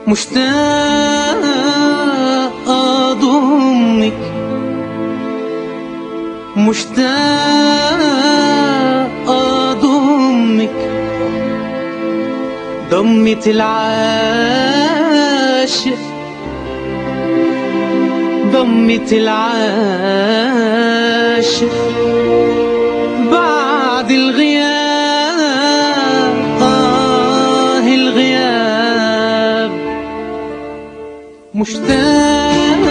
مشتاق أضمك، مشتاق أضمك، ضمة العاشق، ضمة العاشق بعد الغياب، الغياب. مشتاق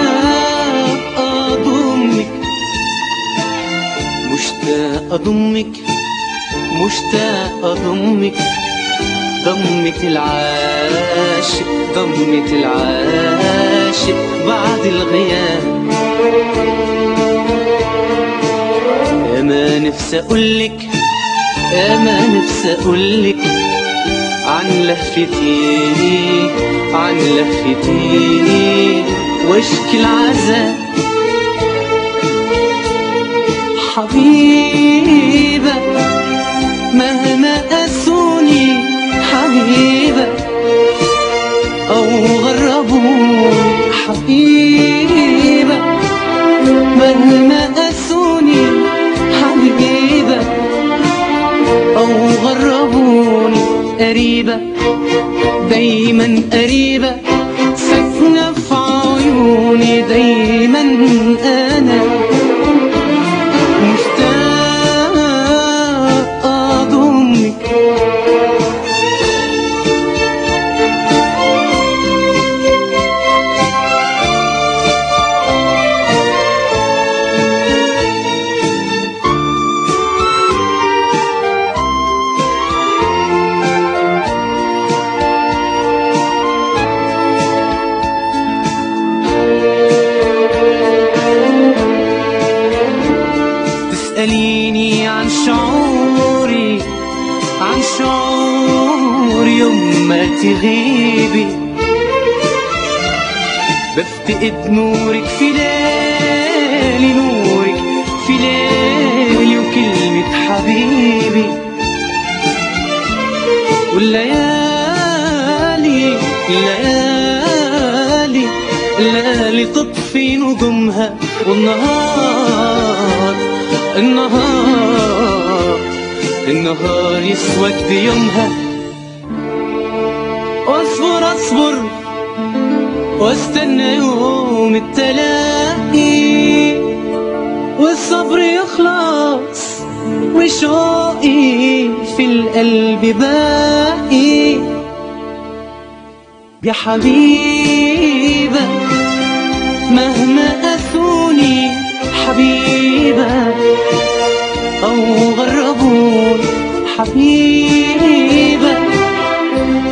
أضمك، مشتاق أضمك، مشتاق أضمك، ضمة العاشق، ضمة العاشق بعد الغياب. يا ما نفسي أقولك، يا ما نفسي أقولك عن لهفتي، عن لهفتي واشكي العذاب. حبيبة مهما قاسوني، حبيبة أو غربوني، حبيبة مهما قاسوني، حبيبة أو غربوني، قريبة دايما قريبة، ساكنة في عيوني دايما أنا. مشتاق أضمك، تسأليني عن شعوري، عن شعوري يوم ما تغيبي، بفتقد نورك في ليلي، نورك في ليلي وكلمة حبيبي. والليالي، الليالي، الليالي تطفي نجومها، والنهار، النهار، النهار يسود يومها. اصبر اصبر واستنى يوم التلاقي، والصبر يخلص وشوقي في القلب باقي. يا حبيبة مهما قاسوني، حبيبة أو غربوني، حبيبة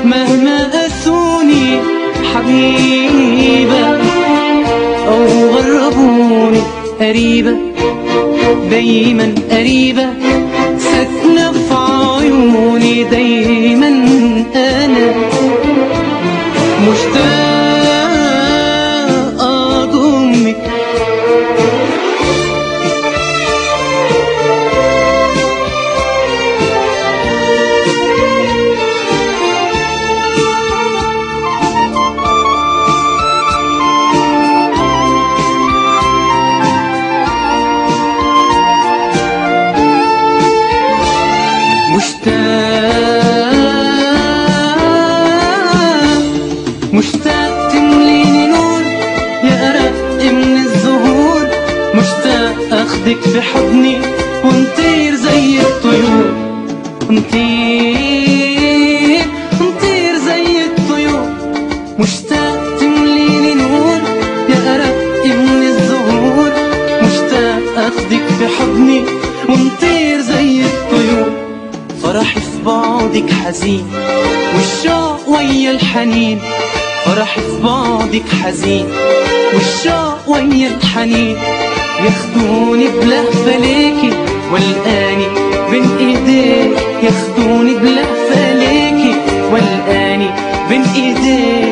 مهما قاسوني، حبيبة أو غربوني، قريبة دايما قريبة، ساكنة في عيوني دايما أنا. مشتاق أضمك، مشتاق تمليني نور يا أرق من الزهور، مشتاق أخدك في حضني ونطير زي الطيور، نطير، نطير زي الطيور. مشتاق تمليني نور يا أرق من الزهور، مشتاق أخدك في حضني ونطير زي الطيور. فرحي في بعدك حزين والشوق ويا الحنين، فرحي في بعدك حزين والشوق ويا الحنين، ياخدوني بلهفة ليكي والقاني بين ايديك، ياخدوني بلهفة ليكي والقاني بين ايديك.